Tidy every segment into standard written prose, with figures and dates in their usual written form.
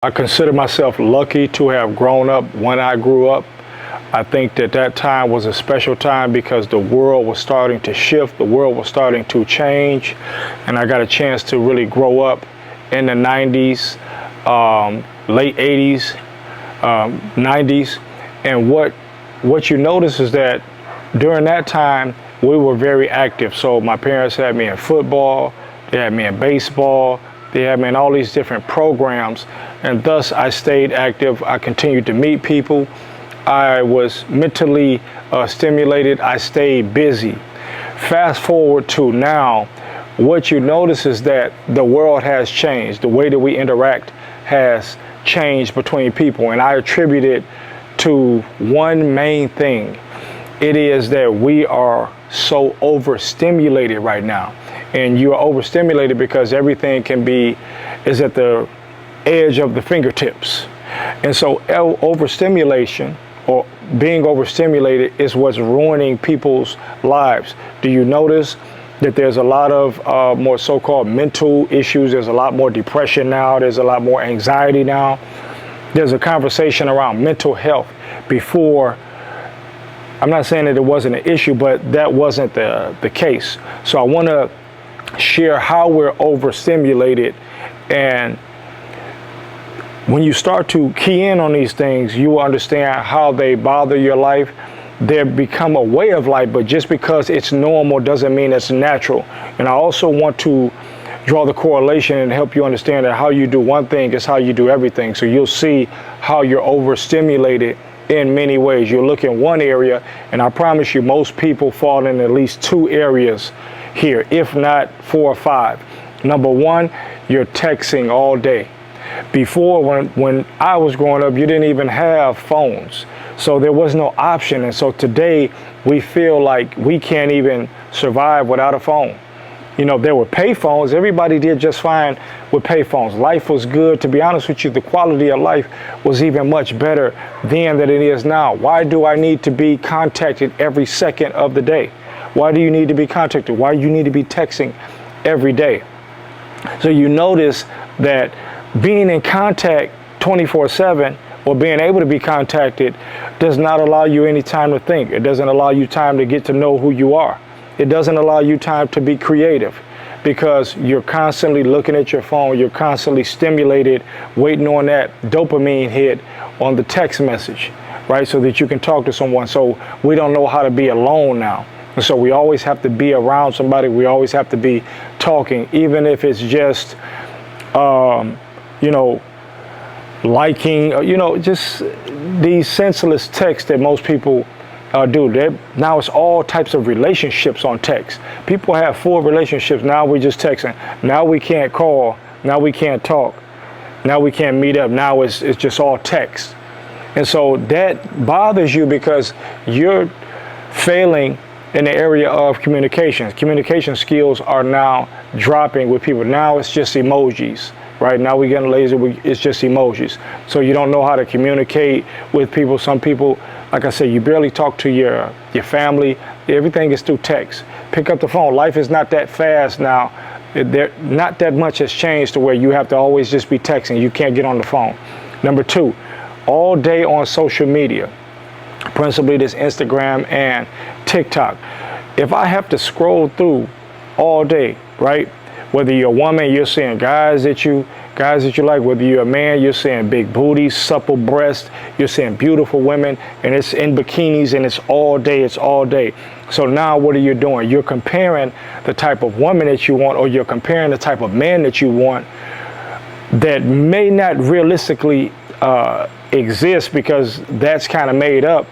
I consider myself lucky to have grown up when I grew up. I think that that time was a special time because the world was starting to shift, the world was starting to change, and I got a chance to really grow up in the 90s, late 80s, 90s. And what you notice is that during that time, we were very active. So my parents had me in football, they had me in baseball, they had me in all these different programs, and thus I stayed active. I continued to meet people. I was mentally stimulated. I stayed busy. Fast forward to now, what you notice is that the world has changed. The way that we interact has changed between people, and I attribute it to one main thing. It is that we are so overstimulated right now. And you are overstimulated because everything is at the edge of the fingertips. And so overstimulation, or being overstimulated, is what's ruining people's lives. Do you notice that there's a lot of more so-called mental issues? There's a lot more depression now. There's a lot more anxiety now. There's a conversation around mental health. Before, I'm not saying that it wasn't an issue, but that wasn't the case. So I want to share how we're overstimulated, and when you start to key in on these things, you will understand how they bother your life. They become a way of life, but just because it's normal doesn't mean it's natural. And I also want to draw the correlation and help you understand that how you do one thing is how you do everything. So you'll see how you're overstimulated in many ways. You look in one area, and I promise you most people fall in at least two areas here, if not 4 or 5. Number one, you're texting all day. Before, when I was growing up, you didn't even have phones, so there was no option. And so today we feel like we can't even survive without a phone. You know, there were pay phones. Everybody did just fine with pay phones. Life was good. To be honest with you, the quality of life was even much better then than it is now. Why do I need to be contacted every second of the day? Why do you need to be contacted? Why do you need to be texting every day? So you notice that being in contact 24/7, or being able to be contacted, does not allow you any time to think. It doesn't allow you time to get to know who you are. It doesn't allow you time to be creative, because you're constantly looking at your phone. You're constantly stimulated, waiting on that dopamine hit on the text message, right? So that you can talk to someone. So we don't know how to be alone now. And so we always have to be around somebody. We always have to be talking, even if it's just, liking, just these senseless texts that most people do. Now it's all types of relationships on text. People have full relationships. Now we're just texting. Now we can't call. Now we can't talk. Now we can't meet up. Now it's just all text. And so that bothers you because you're failing in the area of communication. Communication skills are now dropping with people. Now it's just emojis, right? Now we're getting lazy. It's just emojis. So you don't know how to communicate with people. Some people, like I said, you barely talk to your family. Everything is through text. Pick up the phone. Life is not that fast now. Not that much has changed to where you have to always just be texting. You can't get on the phone. Number 2, all day on social media, principally this Instagram and TikTok. If I have to scroll through all day, right? Whether you're a woman, you're seeing guys that you like. Whether you're a man, you're seeing big booties, supple breasts. You're seeing beautiful women, and it's in bikinis, and it's all day. It's all day. So now what are you doing? You're comparing the type of woman that you want, or you're comparing the type of man that you want that may not realistically exist, because that's kind of made up.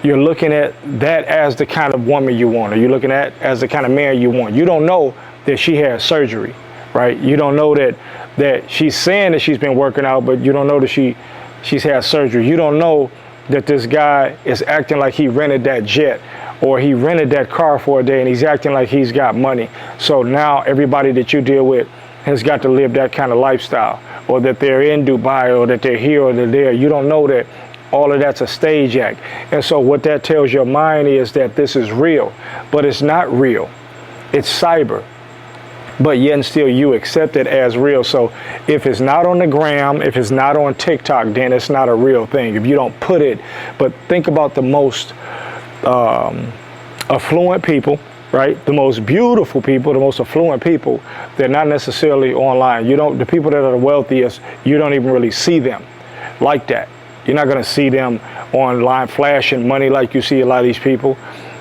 You're looking at that as the kind of woman you want, or you're looking at as the kind of man you want. You don't know that she had surgery, right? You don't know that she's saying that she's been working out, but you don't know that she's had surgery. You don't know that this guy is acting like he rented that jet, or he rented that car for a day, and he's acting like he's got money. So now everybody that you deal with has got to live that kind of lifestyle, or that they're in Dubai, or that they're here, or they're there. You don't know that all of that's a stage act. And so what that tells your mind is that this is real, but it's not real. It's cyber. but yet and still you accept it as real. So if it's not on the gram, if it's not on TikTok, then it's not a real thing. If you don't put it, but think about the most affluent people, right? The most beautiful people, the most affluent people, they're not necessarily online. The people that are the wealthiest, you don't even really see them like that. You're not going to see them online flashing money like you see a lot of these people.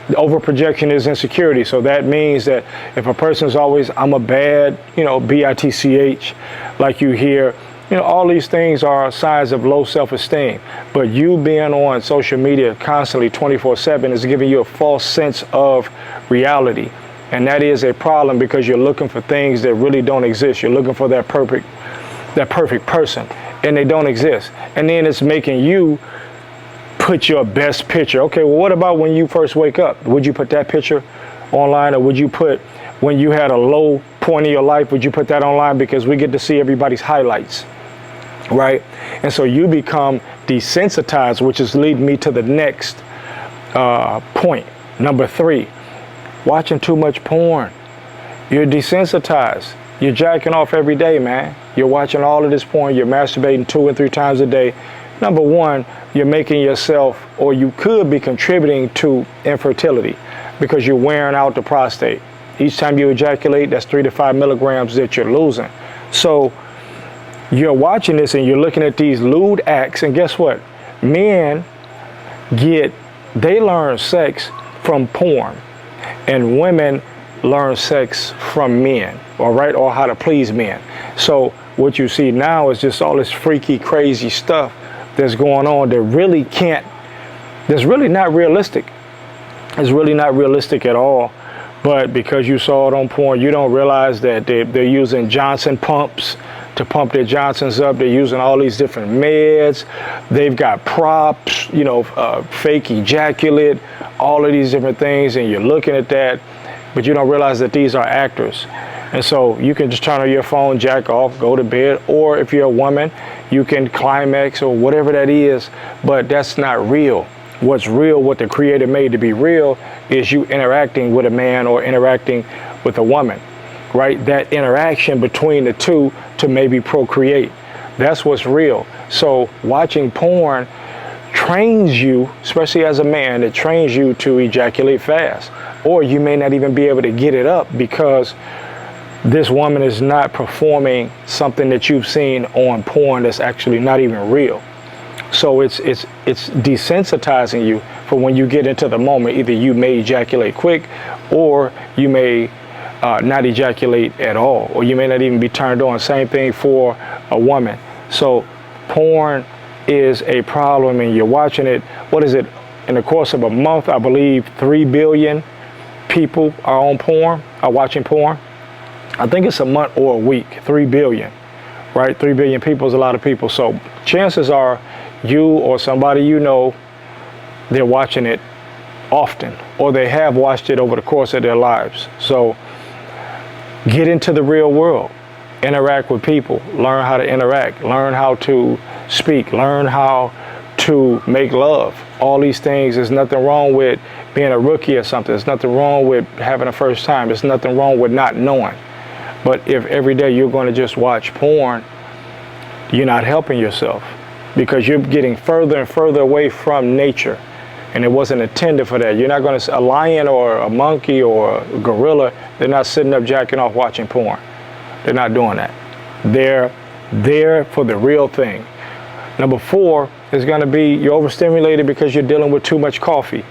The overprojection is insecurity. So that means that if a person's always, I'm a bad, B-I-T-C-H, like you hear, all these things are signs of low self-esteem. But you being on social media constantly 24/7 is giving you a false sense of reality. And that is a problem because you're looking for things that really don't exist. You're looking for that perfect person, and they don't exist. And then it's making you put your best picture. Okay, well, what about when you first wake up? Would you put that picture online, or would you put when you had a low point in your life, would you put that online? Because we get to see everybody's highlights, right? And so you become desensitized, which is leading me to the next point. Number 3, watching too much porn. You're desensitized. You're jacking off every day, man. You're watching all of this porn. You're masturbating 2 and 3 times a day. Number 1, you're making yourself, or you could be contributing to infertility because you're wearing out the prostate. Each time you ejaculate, that's 3 to 5 milligrams that you're losing. So you're watching this and you're looking at these lewd acts, and guess what? Men they learn sex from porn, and women learn sex from men, all right, or how to please men. So what you see now is just all this freaky, crazy stuff that's going on that's really not realistic. It's really not realistic at all. But because you saw it on porn, you don't realize that they're using Johnson pumps to pump their Johnsons up. They're using all these different meds. They've got props, fake ejaculate, all of these different things, and you're looking at that, but you don't realize that these are actors. And so you can just turn on your phone, jack off, go to bed, or if you're a woman, you can climax or whatever that is, but that's not real. What's real, what the Creator made to be real, is you interacting with a man or interacting with a woman, right? That interaction between the two to maybe procreate. That's what's real. So watching porn trains you, especially as a man, it trains you to ejaculate fast. Or you may not even be able to get it up because this woman is not performing something that you've seen on porn that's actually not even real. So it's desensitizing you for when you get into the moment. Either you may ejaculate quick, or you may not ejaculate at all, or you may not even be turned on. Same thing for a woman. So porn is a problem, and you're watching it. What is it? In the course of a month, I believe 3 billion people are watching porn. I think it's a month or a week, 3 billion, right? 3 billion people is a lot of people. So chances are you or somebody they're watching it often, or they have watched it over the course of their lives. So get into the real world, interact with people, learn how to interact, learn how to speak, learn how to make love. All these things, there's nothing wrong with being a rookie or something. There's nothing wrong with having a first time. There's nothing wrong with not knowing. But if every day you're going to just watch porn, you're not helping yourself, because you're getting further and further away from nature. And it wasn't intended for that. You're not going to, a lion or a monkey or a gorilla, they're not sitting up jacking off watching porn. They're not doing that. They're there for the real thing. Number 4 is going to be you're overstimulated because you're dealing with too much coffee.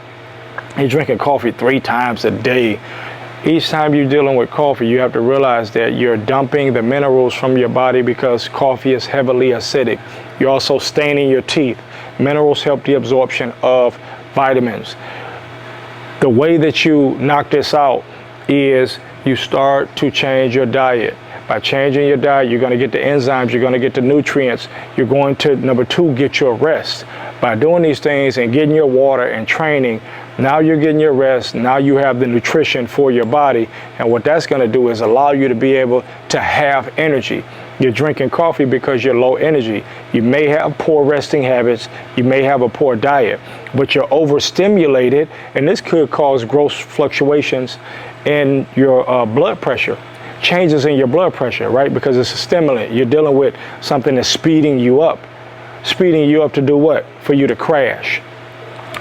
You're drinking coffee 3 times a day. Each time you're dealing with coffee, you have to realize that you're dumping the minerals from your body because coffee is heavily acidic. You're also staining your teeth. Minerals help the absorption of vitamins. The way that you knock this out is you start to change your diet. By changing your diet, you're going to get the enzymes, you're going to get the nutrients. You're going to, number 2, get your rest. By doing these things and getting your water and training, now you're getting your rest. Now you have the nutrition for your body. And what that's going to do is allow you to be able to have energy. You're drinking coffee because you're low energy. You may have poor resting habits. You may have a poor diet, but you're overstimulated, and this could cause gross fluctuations in your blood pressure. changes in your blood pressure, right? Because it's a stimulant. You're dealing with something that's speeding you up to do what? For you to crash.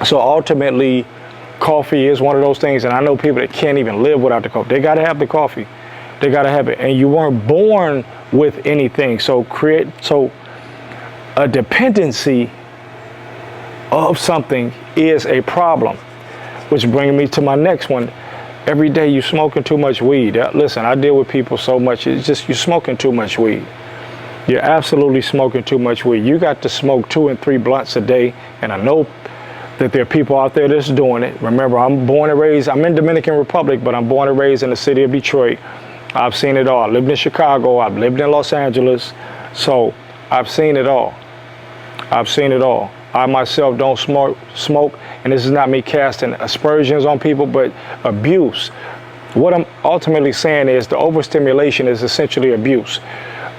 So ultimately, coffee is one of those things, and I know people that can't even live without the coffee. They got to have the coffee. They got to have it. And you weren't born with anything. So a dependency of something is a problem, which brings me to my next one. Every day you smoking too much weed. Listen, I deal with people so much. It's just you're smoking too much weed. You're absolutely smoking too much weed. You got to smoke 2 and 3 blunts a day, and I know that there are people out there that's doing it. Remember, I'm born and raised, I'm in Dominican Republic, but I'm born and raised in the city of Detroit. I've seen it all. I lived in Chicago, I've lived in Los Angeles, so I've seen it all. I've seen it all. I myself don't smoke, and this is not me casting aspersions on people, but abuse. What I'm ultimately saying is the overstimulation is essentially abuse.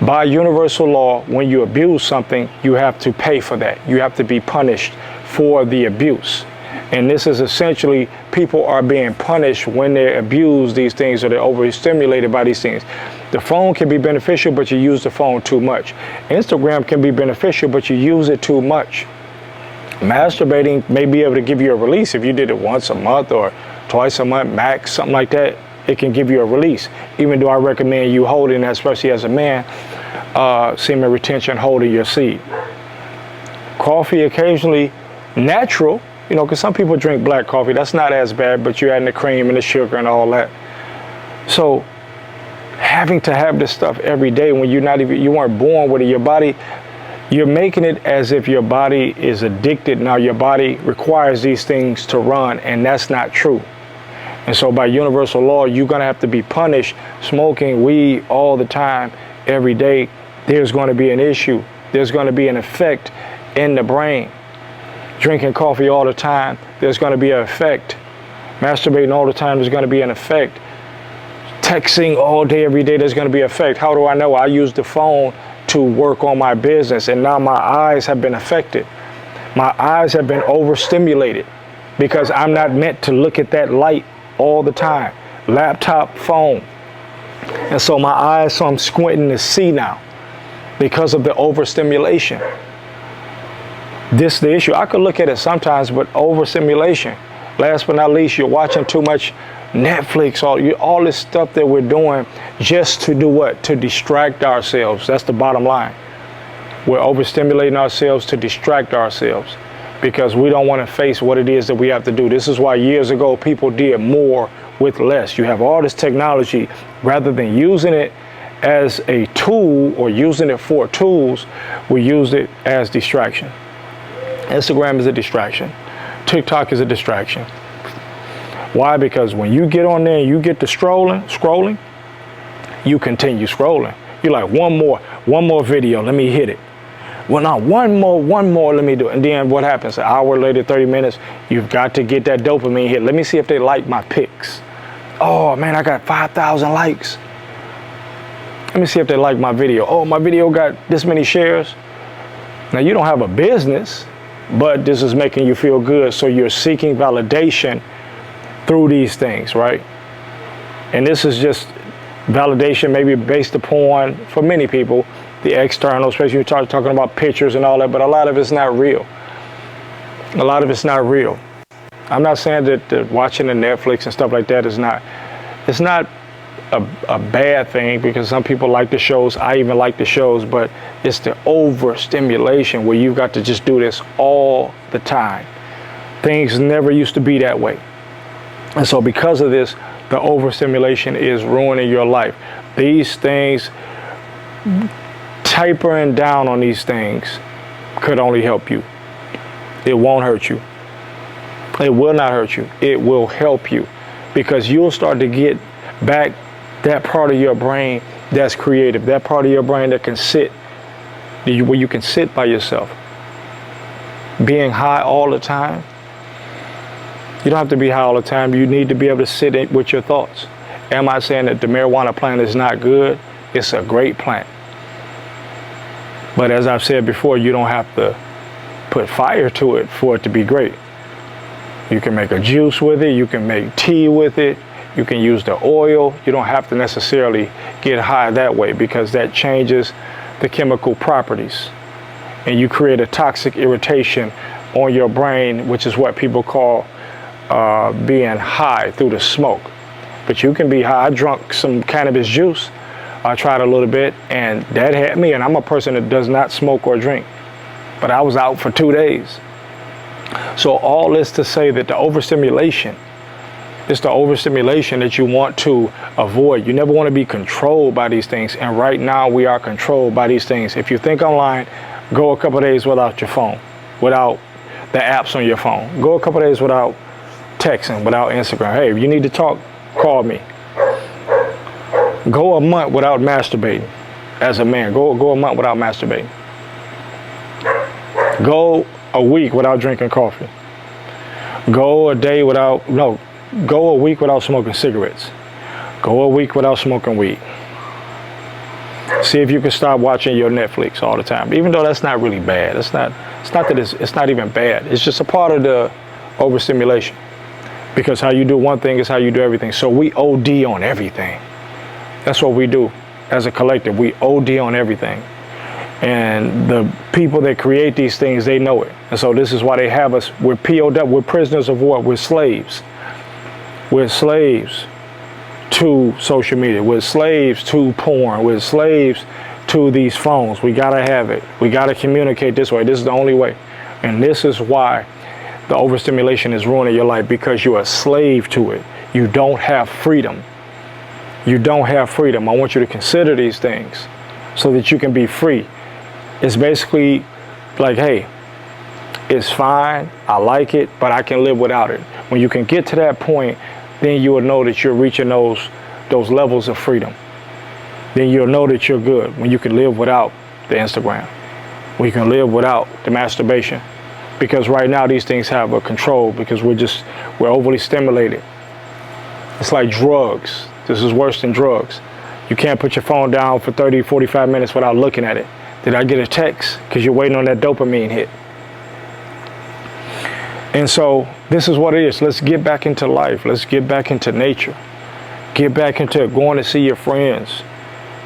By universal law, when you abuse something, you have to pay for that. You have to be punished for the abuse. And this is essentially, people are being punished when they abuse these things or they're overstimulated by these things. The phone can be beneficial, but you use the phone too much. Instagram can be beneficial, but you use it too much. Masturbating may be able to give you a release if you did it once a month or twice a month max, something like that. It can give you a release, even though I recommend you holding that, especially as a man, semen retention, holding your seed. Coffee occasionally, natural, you know, because some people drink black coffee. That's not as bad, but you're adding the cream and the sugar and all that. So having to have this stuff every day when you weren't born with it, your body, you're making it as if your body is addicted. Now your body requires these things to run, and that's not true. And so by universal law, you're going to have to be punished. Smoking weed all the time, every day, there's going to be an issue. There's going to be an effect in the brain. Drinking coffee all the time, there's going to be an effect. Masturbating all the time, there's going to be an effect. Texting all day, every day, there's going to be an effect. How do I know? I use the phone to work on my business, and now my eyes have been affected. My eyes have been overstimulated because I'm not meant to look at that light all the time. Laptop, phone. And so my eyes, so I'm squinting to see now because of the overstimulation. This is the issue. I could look at it sometimes, but overstimulation. Last but not least, you're watching too much Netflix, all this stuff that we're doing just to do what? To distract ourselves. That's the bottom line. We're overstimulating ourselves to distract ourselves because we don't want to face what it is that we have to do. This is why years ago people did more with less. You have all this technology, rather than using it as a tool or using it for tools, we used it as distraction. Instagram is a distraction. TikTok is a distraction. Why? Because when you get on there and you get to scrolling, you continue scrolling. You're like, one more video, let me hit it. Well, now one more, let me do it. And then what happens? An hour later, 30 minutes, you've got to get that dopamine hit. Let me see if they like my pics. Oh man, I got 5,000 likes. Let me see if they like my video. Oh, my video got this many shares. Now you don't have a business, but this is making you feel good. So you're seeking validation through these things, right? And this is just validation maybe based upon, for many people, the external, especially when you're talking about pictures and all that, but a lot of it's not real. A lot of it's not real. I'm not saying that watching the Netflix and stuff like that is not, it's not a bad thing, because some people like the shows. I even like the shows, but it's the overstimulation where you've got to just do this all the time. Things never used to be that way. And so because of this, the overstimulation is ruining your life. These things, tapering down on these things could only help you. It won't hurt you. It will not hurt you. It will help you, because you'll start to get back that part of your brain that's creative, that part of your brain that can sit, where you can sit by yourself. Being high all the time, you don't have to be high all the time. You need to be able to sit with your thoughts. Am I saying that the marijuana plant is not good? It's a great plant. But as I've said before, you don't have to put fire to it for it to be great. You can make a juice with it. You can make tea with it. You can use the oil. You don't have to necessarily get high that way because that changes the chemical properties. And you create a toxic irritation on your brain, which is what people call being high through the smoke. But you can be high. I drank some cannabis juice. I tried a little bit, and that had me. And I'm a person that does not smoke or drink. But I was out for 2 days. So all this to say that the overstimulation, it's the overstimulation that you want to avoid. You never want to be controlled by these things. And right now we are controlled by these things. If you think online, go a couple days without your phone, without the apps on your phone. Go a couple days without texting, without Instagram. Hey, if you need to talk, call me. Go a month without masturbating as a man. Go a month without masturbating. Go a week without drinking coffee. Go a week without smoking cigarettes. Go a week without smoking weed. See if you can stop watching your Netflix all the time. Even though that's not really bad. It's not even bad. It's just a part of the overstimulation. Because how you do one thing is how you do everything. So we OD on everything. That's what we do as a collective. We OD on everything. And the people that create these things, they know it. And so this is why they have us. We're POW. We're prisoners of war. We're slaves. We're slaves to social media. We're slaves to porn. We're slaves to these phones. We got to have it. We got to communicate this way. This is the only way. And this is why the overstimulation is ruining your life, because you're a slave to it. You don't have freedom. You don't have freedom. I want you to consider these things so that you can be free. It's basically like, hey, it's fine. I like it, but I can live without it. When you can get to that point, then you will know that you're reaching those levels of freedom. Then you'll know that you're good when you can live without the Instagram, when you can live without the masturbation. Because right now these things have a control because we're overly stimulated. It's like drugs. This is worse than drugs. You can't put your phone down for 30, 45 minutes without looking at it. Did I get a text? Because you're waiting on that dopamine hit. And so this is what it is. Let's get back into life. Let's get back into nature. Get back into going to see your friends.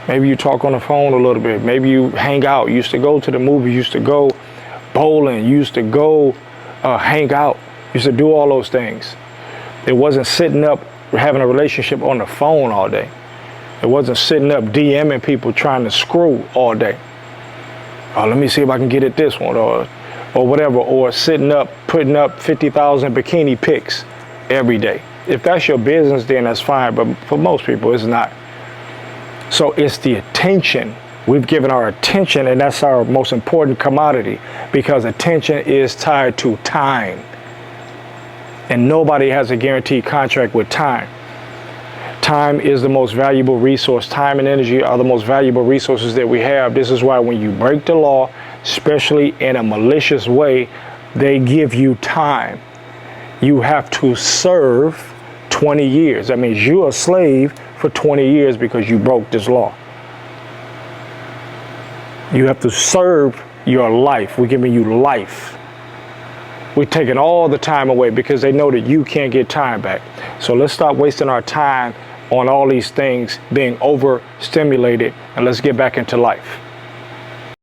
Maybe you talk on the phone a little bit. Maybe you hang out. You used to go to the movies. You used to go bowling. You used to go hang out. You used to do all those things. It wasn't sitting up having a relationship on the phone all day. It wasn't sitting up DMing people trying to screw all day. Oh, let me see if I can get at this one or whatever. Or sitting up, putting up 50,000 bikini pics every day. If that's your business, then that's fine. But for most people, it's not. So it's the attention. We've given our attention, and that's our most important commodity, because attention is tied to time. And nobody has a guaranteed contract with time. Time is the most valuable resource. Time and energy are the most valuable resources that we have. This is why when you break the law, especially in a malicious way, they give you time. You have to serve 20 years. That means you're a slave for 20 years because you broke this law. You have to serve your life. We're giving you life. We're taking all the time away because they know that you can't get time back. So let's stop wasting our time on all these things, being overstimulated, and let's get back into life.